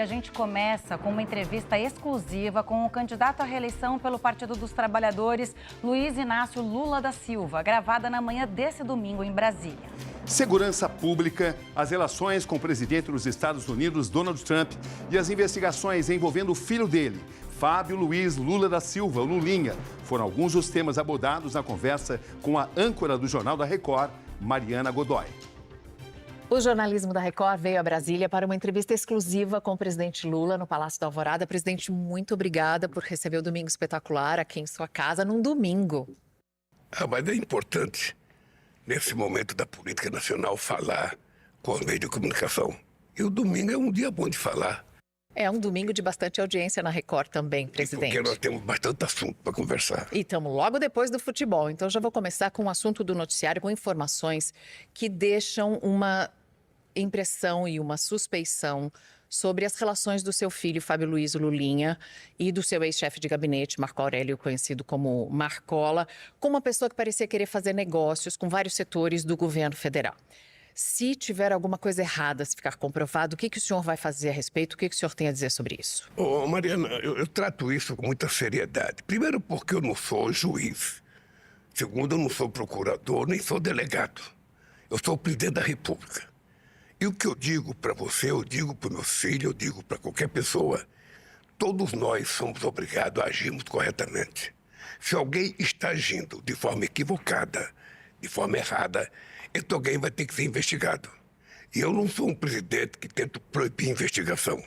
A gente começa com uma entrevista exclusiva com o candidato à reeleição pelo Partido dos Trabalhadores, Luiz Inácio Lula da Silva, gravada na manhã desse domingo em Brasília. Segurança pública, as relações com o presidente dos Estados Unidos, Donald Trump, e as investigações envolvendo o filho dele, Fábio Luiz Lula da Silva, o Lulinha, foram alguns dos temas abordados na conversa com a âncora do Jornal da Record, Mariana Godoy. O jornalismo da Record veio a Brasília para uma entrevista exclusiva com o presidente Lula no Palácio da Alvorada. Presidente, muito obrigada por receber o Domingo Espetacular aqui em sua casa num domingo. Mas é importante, nesse momento da política nacional, falar com os meios de comunicação. E o domingo é um dia bom de falar. É um domingo de bastante audiência na Record também, presidente. Porque nós temos bastante assunto para conversar. E estamos logo depois do futebol. Então já vou começar com o assunto do noticiário, com informações que deixam uma impressão e uma suspeição sobre as relações do seu filho, Fábio Luiz Lulinha, e do seu ex-chefe de gabinete, Marco Aurélio, conhecido como Marcola, com uma pessoa que parecia querer fazer negócios com vários setores do governo federal. Se tiver alguma coisa errada, se ficar comprovado, o que o senhor vai fazer a respeito? O que o senhor tem a dizer sobre isso? Mariana, eu trato isso com muita seriedade. Primeiro, porque eu não sou juiz. Segundo, eu não sou procurador, nem sou delegado. Eu sou o presidente da República. E o que eu digo para você, eu digo para o meu filho, eu digo para qualquer pessoa, todos nós somos obrigados a agirmos corretamente. Se alguém está agindo de forma equivocada, de forma errada, então alguém vai ter que ser investigado. E eu não sou um presidente que tenta proibir investigação.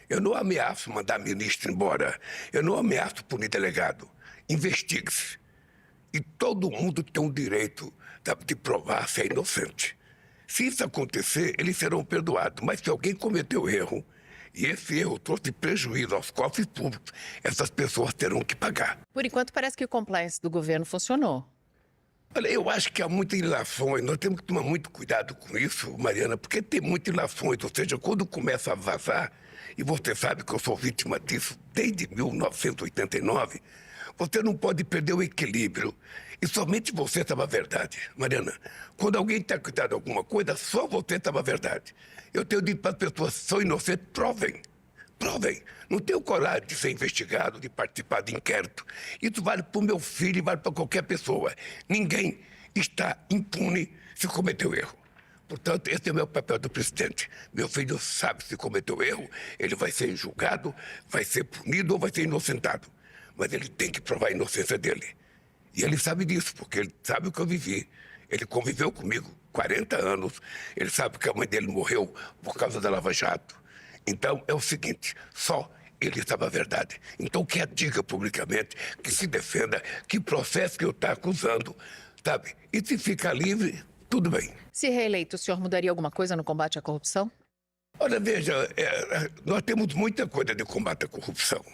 Eu não ameaço mandar ministro embora. Eu não ameaço punir delegado. Investigue-se. E todo mundo tem o direito de provar se é inocente. Se isso acontecer, eles serão perdoados. Mas se alguém cometeu erro, e esse erro trouxe prejuízo aos cofres públicos, essas pessoas terão que pagar. Por enquanto, parece que o compliance do governo funcionou. Olha, eu acho que há muitas ilações. Nós temos que tomar muito cuidado com isso, Mariana, porque tem muitas ilações. Ou seja, quando começa a vazar, e você sabe que eu sou vítima disso desde 1989, você não pode perder o equilíbrio. E somente você sabe a verdade, Mariana. Quando alguém está cuidando de alguma coisa, só você sabe a verdade. Eu tenho dito para as pessoas, são inocentes, provem. Provem. Não tenho coragem de ser investigado, de participar de inquérito. Isso vale para o meu filho e vale para qualquer pessoa. Ninguém está impune se cometeu erro. Portanto, esse é o meu papel do presidente. Meu filho sabe se cometeu erro, ele vai ser julgado, vai ser punido ou vai ser inocentado. Mas ele tem que provar a inocência dele. E ele sabe disso, porque ele sabe o que eu vivi. Ele conviveu comigo 40 anos. Ele sabe que a mãe dele morreu por causa da Lava Jato. Então, é o seguinte, só ele sabe a verdade. Então, que a diga publicamente, que se defenda, que processo que eu estou acusando, sabe? E se ficar livre, tudo bem. Se reeleito, o senhor mudaria alguma coisa no combate à corrupção? Olha, veja, nós temos muita coisa de combate à corrupção.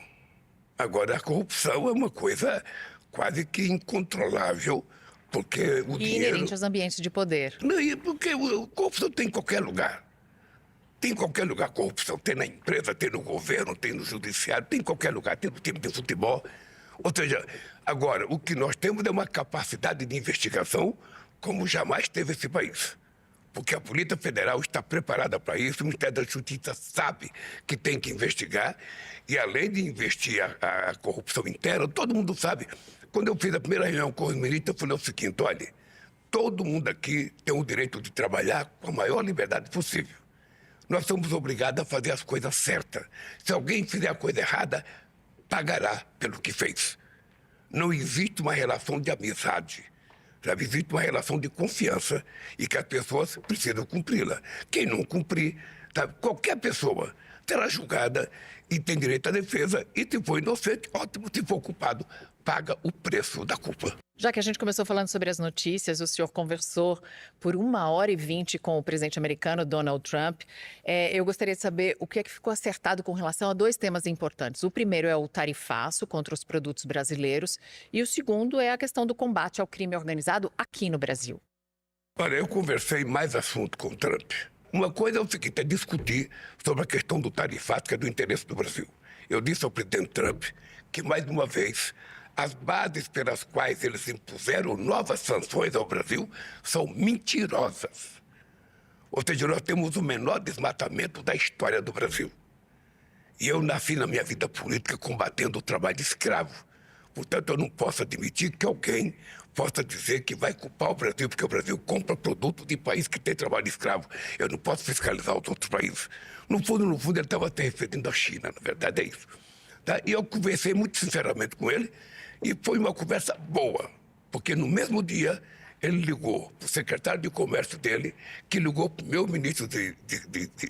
Agora, a corrupção é uma coisa quase que incontrolável, porque o dinheiro... inerente aos ambientes de poder. Não, porque a corrupção tem em qualquer lugar. Tem em qualquer lugar corrupção. Tem na empresa, tem no governo, tem no judiciário, tem em qualquer lugar, tem no time de futebol. Ou seja, agora, o que nós temos é uma capacidade de investigação como jamais teve esse país. Porque a Polícia Federal está preparada para isso, o Ministério da Justiça sabe que tem que investigar, e além de investir a corrupção interna, todo mundo sabe. Quando eu fiz a primeira reunião com os ministros, eu falei o seguinte, olha, todo mundo aqui tem o direito de trabalhar com a maior liberdade possível. Nós somos obrigados a fazer as coisas certas. Se alguém fizer a coisa errada, pagará pelo que fez. Não existe uma relação de amizade. Sabe? Existe uma relação de confiança e que as pessoas precisam cumpri-la. Quem não cumprir, sabe? Qualquer pessoa será julgada e tem direito à defesa. E se for inocente, ótimo. Se for culpado, paga o preço da culpa. Já que a gente começou falando sobre as notícias, o senhor conversou por 1h20 com o presidente americano, Donald Trump. Eu gostaria de saber o que é que ficou acertado com relação a dois temas importantes. O primeiro é o tarifaço contra os produtos brasileiros e o segundo é a questão do combate ao crime organizado aqui no Brasil. Olha, eu conversei mais assunto com o Trump. Uma coisa é o seguinte, é discutir sobre a questão do tarifaço, que é do interesse do Brasil. Eu disse ao presidente Trump que, mais uma vez, as bases pelas quais eles impuseram novas sanções ao Brasil são mentirosas. Ou seja, nós temos o menor desmatamento da história do Brasil. E eu nasci na minha vida política combatendo o trabalho escravo. Portanto, eu não posso admitir que alguém possa dizer que vai culpar o Brasil, porque o Brasil compra produto de país que tem trabalho escravo. Eu não posso fiscalizar os outros países. No fundo, ele estava se referindo à China, na verdade é isso. Tá? E eu conversei muito sinceramente com ele e foi uma conversa boa, porque no mesmo dia ele ligou para o secretário de comércio dele, que ligou para o meu ministro de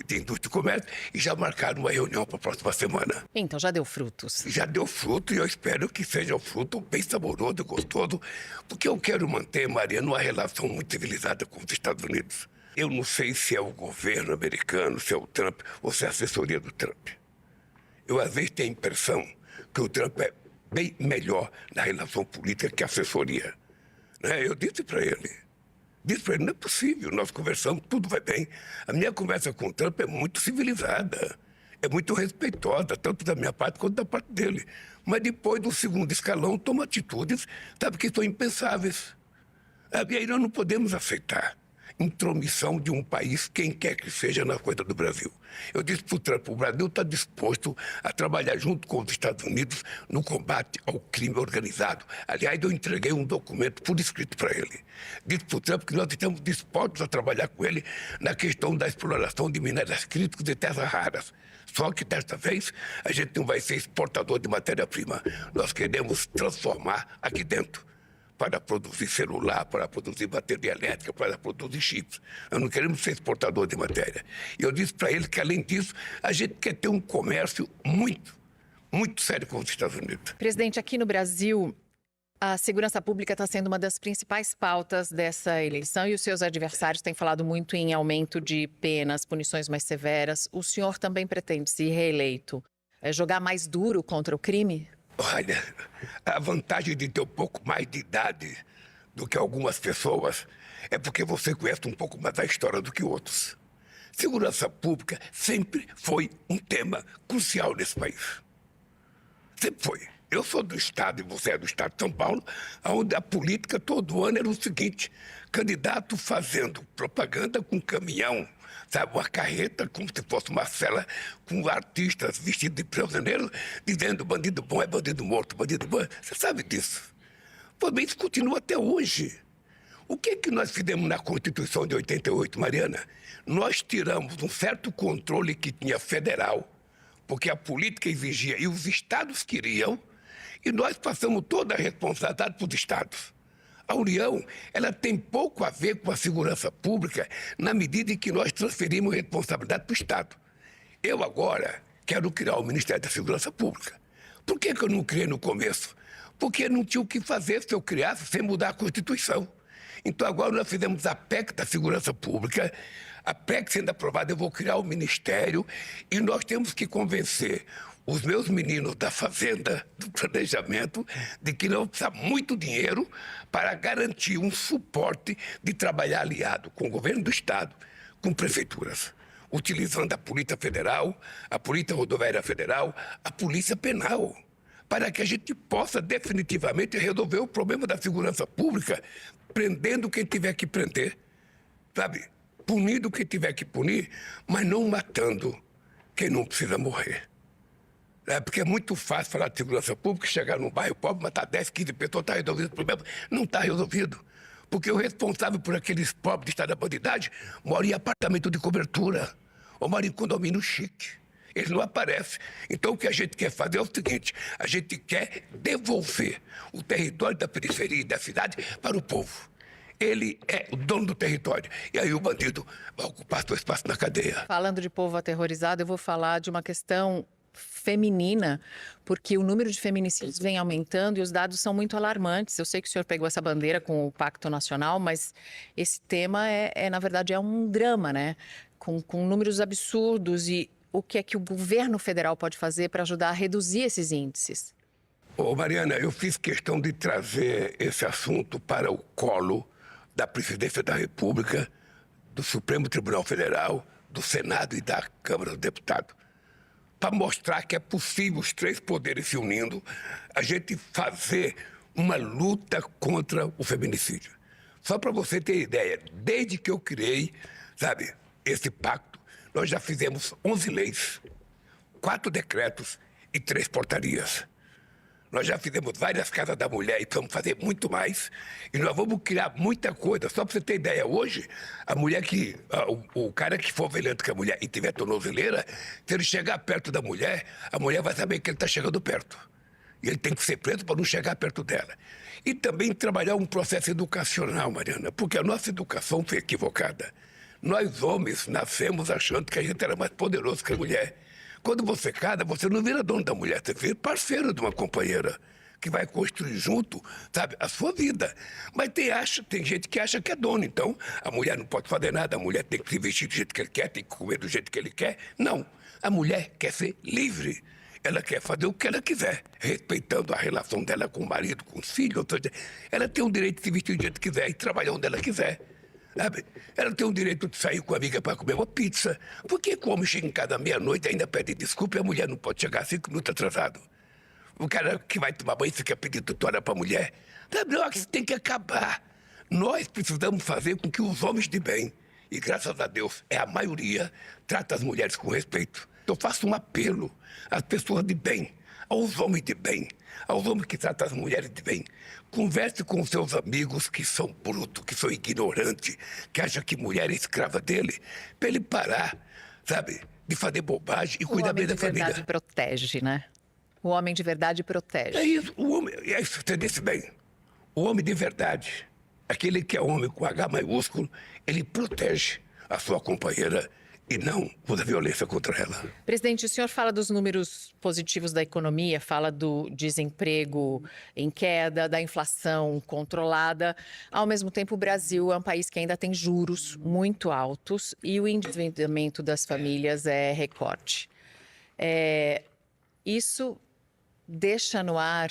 Indústria e Comércio e já marcaram uma reunião para a próxima semana. Então já deu frutos. Já deu fruto e eu espero que seja um fruto bem saboroso e gostoso, porque eu quero manter, Mariana, uma relação muito civilizada com os Estados Unidos. Eu não sei se é o governo americano, se é o Trump ou se é a assessoria do Trump. Eu, às vezes, tenho a impressão que o Trump é bem melhor na relação política que a assessoria. Eu disse para ele, não é possível, nós conversamos, tudo vai bem. A minha conversa com o Trump é muito civilizada, é muito respeitosa, tanto da minha parte quanto da parte dele. Mas depois do segundo escalão, toma atitudes, sabe, que são impensáveis. E aí nós não podemos aceitar intromissão de um país, quem quer que seja, na coisa do Brasil. Eu disse para o Trump, o Brasil está disposto a trabalhar junto com os Estados Unidos no combate ao crime organizado. Aliás, eu entreguei um documento por escrito para ele. Disse para o Trump que nós estamos dispostos a trabalhar com ele na questão da exploração de minérios críticos e terras raras. Só que desta vez a gente não vai ser exportador de matéria-prima. Nós queremos transformar aqui dentro, para produzir celular, para produzir bateria elétrica, para produzir chips. Nós não queremos ser exportador de matéria. E eu disse para ele que, além disso, a gente quer ter um comércio muito sério com os Estados Unidos. Presidente, aqui no Brasil, a segurança pública está sendo uma das principais pautas dessa eleição e os seus adversários têm falado muito em aumento de penas, punições mais severas. O senhor também pretende, se reeleito, jogar mais duro contra o crime? Olha, a vantagem de ter um pouco mais de idade do que algumas pessoas é porque você conhece um pouco mais da história do que outros. Segurança pública sempre foi um tema crucial nesse país. Sempre foi. Eu sou do Estado e você é do Estado de São Paulo, onde a política todo ano era o seguinte: candidato fazendo propaganda com caminhão, sabe, uma carreta, como se fosse uma cela, com artistas vestidos de prisioneiros, dizendo bandido bom é bandido morto, bandido bom. Você sabe disso. Pois bem, isso continua até hoje. O que nós fizemos na Constituição de 88, Mariana? Nós tiramos um certo controle que tinha federal, porque a política exigia e os estados queriam, e nós passamos toda a responsabilidade para os estados. A União, ela tem pouco a ver com a segurança pública na medida em que nós transferimos responsabilidade para o Estado. Eu agora quero criar o Ministério da Segurança Pública. Por que eu não criei no começo? Porque não tinha o que fazer se eu criasse sem mudar a Constituição. Então agora nós fizemos a PEC da Segurança Pública, a PEC sendo aprovada, eu vou criar o Ministério e nós temos que convencer os meus meninos da Fazenda, do Planejamento, de que não precisa muito dinheiro para garantir um suporte de trabalhar aliado com o governo do Estado, com prefeituras, utilizando a Polícia Federal, a Polícia Rodoviária Federal, a Polícia Penal, para que a gente possa definitivamente resolver o problema da segurança pública, prendendo quem tiver que prender, sabe? Punindo quem tiver que punir, mas não matando quem não precisa morrer. Porque é muito fácil falar de segurança pública, chegar num bairro pobre, matar 10, 15 pessoas, está resolvido o problema. Não está resolvido. Porque o responsável por aqueles pobres de estado da bandidagem mora em apartamento de cobertura ou mora em condomínio chique. Eles não aparecem. Então o que a gente quer fazer é o seguinte: a gente quer devolver o território da periferia e da cidade para o povo. Ele é o dono do território. E aí o bandido vai ocupar seu espaço na cadeia. Falando de povo aterrorizado, eu vou falar de uma questão feminina, porque o número de feminicídios vem aumentando e os dados são muito alarmantes. Eu sei que o senhor pegou essa bandeira com o Pacto Nacional, mas esse tema na verdade, é um drama, né? Com números absurdos. E o que é que o governo federal pode fazer para ajudar a reduzir esses índices? Mariana, eu fiz questão de trazer esse assunto para o colo da Presidência da República, do Supremo Tribunal Federal, do Senado e da Câmara dos Deputados, para mostrar que é possível os três poderes se unindo, a gente fazer uma luta contra o feminicídio. Só para você ter ideia, desde que eu criei, sabe, esse pacto, nós já fizemos 11 leis. 4 decretos e 3 portarias. Nós já fizemos várias casas da mulher e vamos fazer muito mais. E nós vamos criar muita coisa. Só para você ter ideia, hoje, a mulher o cara que for velhando com a mulher e tiver tornozeleira, se ele chegar perto da mulher, a mulher vai saber que ele está chegando perto. E ele tem que ser preso para não chegar perto dela. E também trabalhar um processo educacional, Mariana, porque a nossa educação foi equivocada. Nós, homens, nascemos achando que a gente era mais poderoso que a mulher. Quando você casa, você não vira dono da mulher, você vira parceiro de uma companheira que vai construir junto, sabe, a sua vida. Mas tem gente que acha que é dono, então a mulher não pode fazer nada, a mulher tem que se vestir do jeito que ele quer, tem que comer do jeito que ele quer. Não, a mulher quer ser livre. Ela quer fazer o que ela quiser, respeitando a relação dela com o marido, com os filhos. Ela tem o direito de se vestir do jeito que quiser e trabalhar onde ela quiser. Sabe? Ela tem o direito de sair com a amiga para comer uma pizza. Por que o homem chega em casa meia-noite e ainda pede desculpa e a mulher não pode chegar 5 minutos atrasado? O cara que vai tomar banho fica pedindo tutora para a mulher. Sabe? Não, isso tem que acabar. Nós precisamos fazer com que os homens de bem, e graças a Deus é a maioria, tratem as mulheres com respeito. Eu faço um apelo às pessoas de bem, aos homens de bem, aos homens que tratam as mulheres de bem. Converse com os seus amigos que são brutos, que são ignorantes, que acham que mulher é escrava dele, para ele parar, sabe, de fazer bobagem e cuidar bem da família. O homem de verdade protege, né? O homem de verdade protege. É isso, o homem, é isso, você disse bem. O homem de verdade, aquele que é homem com H maiúsculo, ele protege a sua companheira e não usa violência contra ela. Presidente, o senhor fala dos números positivos da economia, fala do desemprego em queda, da inflação controlada. Ao mesmo tempo, o Brasil é um país que ainda tem juros muito altos e o endividamento das famílias é recorde. Isso deixa no ar...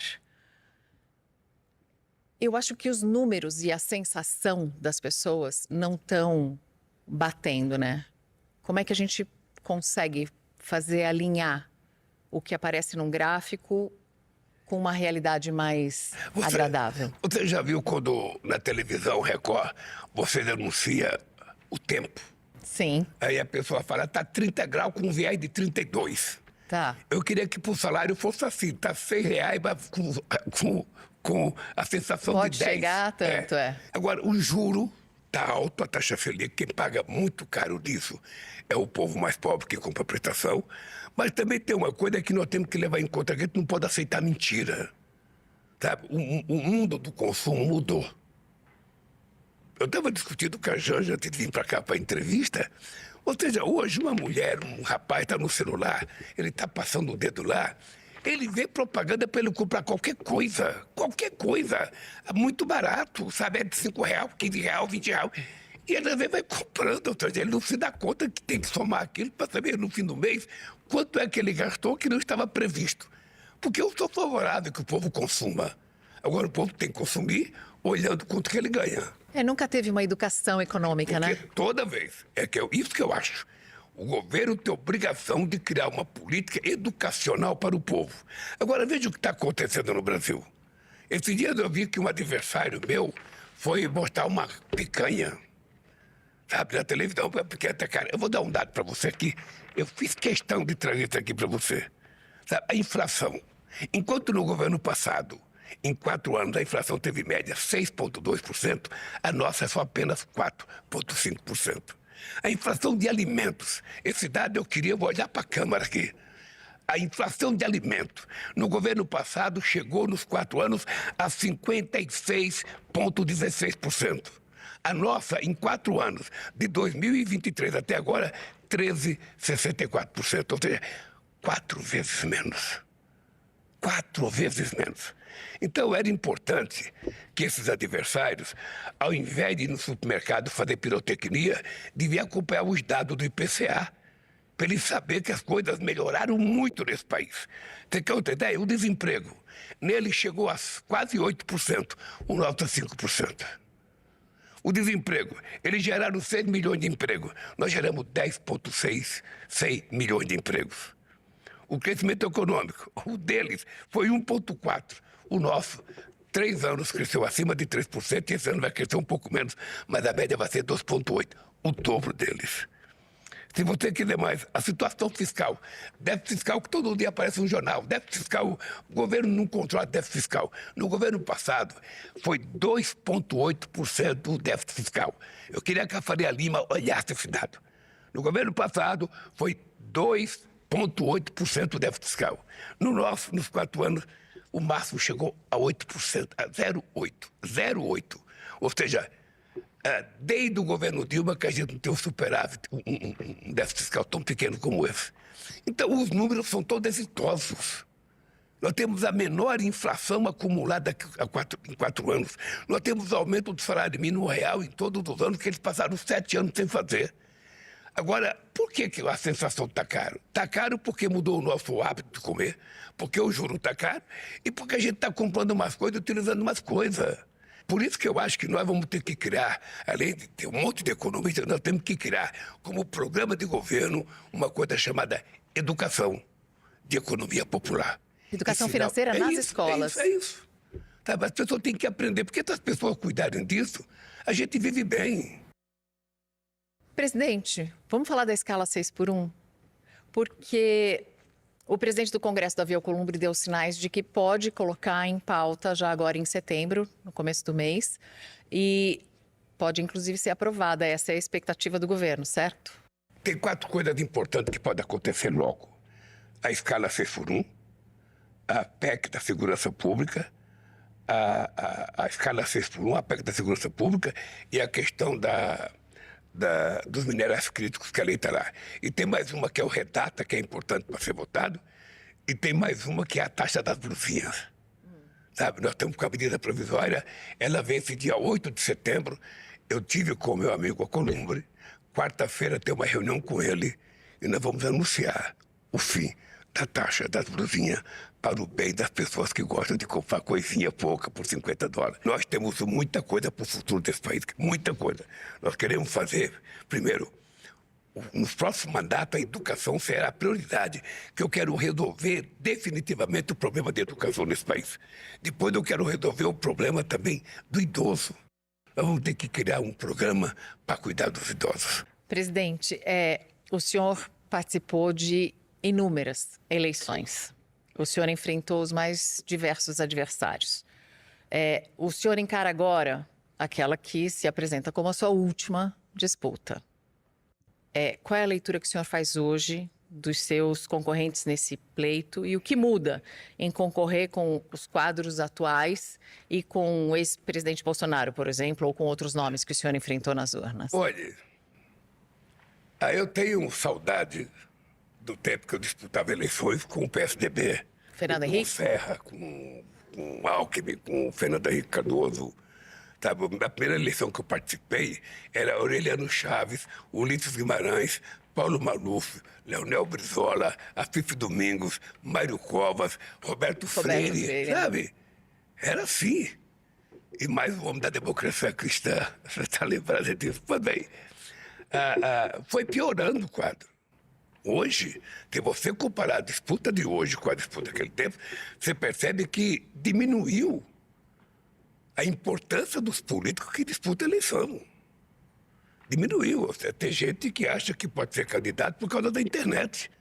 Eu acho que os números e a sensação das pessoas não estão batendo, né? Como é que a gente consegue fazer alinhar o que aparece num gráfico com uma realidade mais agradável? Você já viu quando na televisão Record você denuncia o tempo? Sim. Aí a pessoa fala, tá 30 graus com um viés de 32. Tá. Eu queria que pro salário fosse assim, tá R$6, mas com a sensação Pode de 10. Pode chegar a tanto, Agora, o juro está alto, a taxa Selic, quem paga muito caro disso é o povo mais pobre que compra prestação. Mas também tem uma coisa que nós temos que levar em conta, que a gente não pode aceitar mentira. Sabe? O mundo do consumo mudou. Eu estava discutindo com a Janja antes de vir para cá para a entrevista. Ou seja, hoje uma mulher, um rapaz está no celular, ele está passando o dedo lá, ele vê propaganda para ele comprar qualquer coisa, é muito barato, sabe? É de R$5, R$15, R$20. E ele às vezes vai comprando, ou seja, ele não se dá conta que tem que somar aquilo para saber no fim do mês quanto é que ele gastou que não estava previsto. Porque eu sou favorável que o povo consuma. Agora o povo tem que consumir olhando quanto que ele ganha. Nunca teve uma educação econômica, porque né? Toda vez, isso que eu acho. O governo tem obrigação de criar uma política educacional para o povo. Agora, veja o que está acontecendo no Brasil. Esse dia eu vi que um adversário meu foi botar uma picanha, sabe, na televisão. Porque até, cara, eu vou dar um dado para você aqui. Eu fiz questão de trazer isso aqui para você. Sabe, a inflação. Enquanto no governo passado, em 4 anos, a inflação teve média 6,2%, a nossa é só apenas 4,5%. A inflação de alimentos, esse dado eu vou olhar para a Câmara aqui. A inflação de alimentos no governo passado chegou nos 4 anos a 56,16%. A nossa, em 4 anos, de 2023 até agora, 13,64%. Ou seja, 4 vezes menos. 4 vezes menos. Então, era importante que esses adversários, ao invés de ir no supermercado fazer pirotecnia, deviam acompanhar os dados do IPCA, para eles saberem que as coisas melhoraram muito nesse país. Você quer outra ideia? O desemprego, nele chegou a quase 8%, o nosso a 5%. O desemprego, eles geraram 6 milhões de empregos, nós geramos 10,6 milhões de empregos. O crescimento econômico, o deles foi 1,4%. O nosso, 3 anos cresceu acima de 3%, e esse ano vai crescer um pouco menos, mas a média vai ser 2,8%, o dobro deles. Se você quiser mais, a situação fiscal, déficit fiscal que todo dia aparece no jornal, déficit fiscal, o governo não controla déficit fiscal. No governo passado, foi 2,8% o déficit fiscal. Eu queria que a Faria Lima olhasse esse dado. No governo passado, foi 2,8% o déficit fiscal. No nosso, nos 4 anos, o máximo chegou a 8%, a 0,8%. Ou seja, desde o governo Dilma que a gente não tem um superávit, um déficit fiscal tão pequeno como esse. Então, os números são todos exitosos. Nós temos a menor inflação acumulada em 4 anos. Nós temos aumento do salário mínimo real em todos os anos que eles passaram 7 anos sem fazer. Agora, por que a sensação está caro? Está caro porque mudou o nosso hábito de comer, porque o juro está caro e porque a gente está comprando umas coisas e utilizando umas coisas. Por isso que eu acho que nós vamos ter que criar, além de ter um monte de economistas, nós temos que criar como programa de governo uma coisa chamada educação de economia popular. Educação financeira nas escolas. É isso. Sabe, as pessoas têm que aprender, porque se as pessoas cuidarem disso, a gente vive bem. Presidente, vamos falar da escala 6x1? Porque o presidente do Congresso, Davi Alcolumbre, deu sinais de que pode colocar em pauta já agora em setembro, no começo do mês, e pode inclusive ser aprovada. Essa é a expectativa do governo, certo? Tem 4 coisas importantes que podem acontecer logo. A escala 6x1, a PEC da Segurança Pública, a escala 6x1, a PEC da Segurança Pública e a questão dos minerais críticos que a lei está lá. E tem mais uma que é o REDATA, que é importante para ser votado, e tem mais uma que é a taxa das blusinhas. Sabe, nós temos com a medida provisória, ela vence dia 8 de setembro. Eu tive com o meu amigo Alcolumbre, quarta-feira tem uma reunião com ele e nós vamos anunciar o fim da taxa das blusinhas para o bem das pessoas que gostam de comprar coisinha pouca por $50. Nós temos muita coisa para o futuro desse país, muita coisa. Nós queremos fazer, primeiro, nos próximos mandatos, a educação será a prioridade, que eu quero resolver definitivamente o problema da educação nesse país. Depois eu quero resolver o problema também do idoso. Nós vamos ter que criar um programa para cuidar dos idosos. Presidente, o senhor participou de inúmeras eleições. O senhor enfrentou os mais diversos adversários. O senhor encara agora aquela que se apresenta como a sua última disputa. Qual é a leitura que o senhor faz hoje dos seus concorrentes nesse pleito e o que muda em concorrer com os quadros atuais e com o ex-presidente Bolsonaro, por exemplo, ou com outros nomes que o senhor enfrentou nas urnas? Olha, eu tenho saudade do tempo que eu disputava eleições com o PSDB. Fernando Henrique? Com Serra, com Alckmin, com Fernando Henrique Cardoso. Sabe, a primeira eleição que eu participei era Aureliano Chaves, Ulisses Guimarães, Paulo Maluf, Leonel Brizola, Afif Domingos, Mário Covas, Roberto Freire, sabe? Era assim. E mais o homem da democracia cristã, você está lembrado disso? Pois bem, foi piorando o quadro. Hoje, se você comparar a disputa de hoje com a disputa daquele tempo, você percebe que diminuiu a importância dos políticos que disputam a eleição. Diminuiu. Tem gente que acha que pode ser candidato por causa da internet.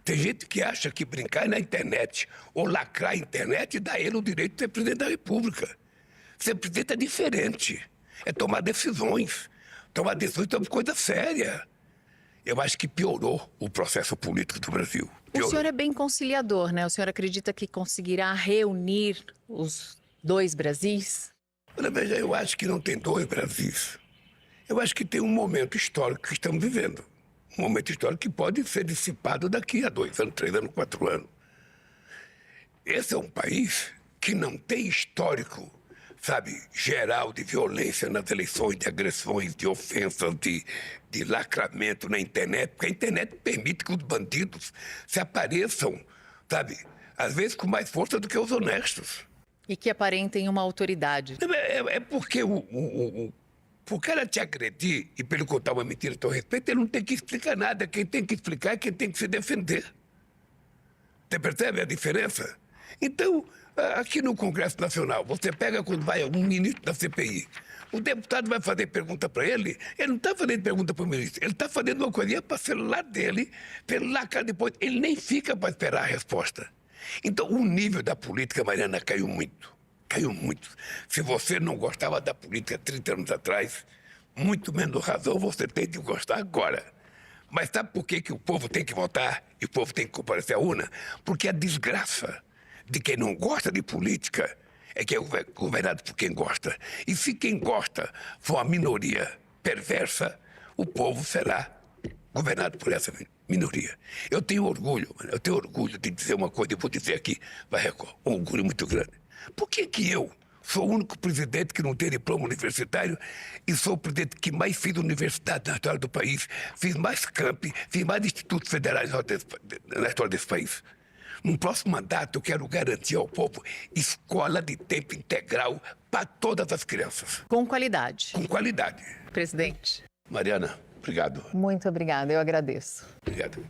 Tem gente que acha que brincar na internet ou lacrar a internet dá ele o direito de ser presidente da República. Ser presidente é diferente. É tomar decisões. Tomar decisões sobre coisa séria. Eu acho que piorou o processo político do Brasil. Piorou. O senhor é bem conciliador, né? O senhor acredita que conseguirá reunir os 2 Brasis? Olha, veja, eu acho que não tem 2 Brasis. Eu acho que tem um momento histórico que estamos vivendo. Um momento histórico que pode ser dissipado daqui a 2 anos, 3 anos, 4 anos. Esse é um país que não tem histórico, sabe, geral de violência nas eleições, de agressões, de ofensas, de lacramento na internet, porque a internet permite que os bandidos se apareçam, sabe, às vezes com mais força do que os honestos. E que aparentem uma autoridade. É porque por cara te agredir e pelo contar uma mentira a teu respeito, ele não tem que explicar nada. Quem tem que explicar é quem tem que se defender. Você percebe a diferença? Então, aqui no Congresso Nacional, você pega quando vai um ministro da CPI, o deputado vai fazer pergunta para ele não está fazendo pergunta para o ministro, ele está fazendo uma coisinha para o celular dele, celular, cara, depois ele nem fica para esperar a resposta. Então, o nível da política, Mariana, caiu muito. Caiu muito. Se você não gostava da política 30 anos atrás, muito menos razão você tem de gostar agora. Mas sabe por que o povo tem que votar e o povo tem que comparecer à urna? Porque a desgraça de quem não gosta de política é que é governado por quem gosta. E se quem gosta for uma minoria perversa, o povo será governado por essa minoria. Eu tenho orgulho de dizer uma coisa, eu vou dizer aqui, vai Record, um orgulho muito grande. Por que eu sou o único presidente que não tem diploma universitário e sou o presidente que mais fiz universidade na história do país, fiz mais campi, fiz mais institutos federais na história desse país? No próximo mandato, eu quero garantir ao povo escola de tempo integral para todas as crianças. Com qualidade. Com qualidade. Presidente. Mariana, obrigado. Muito obrigada, eu agradeço. Obrigado.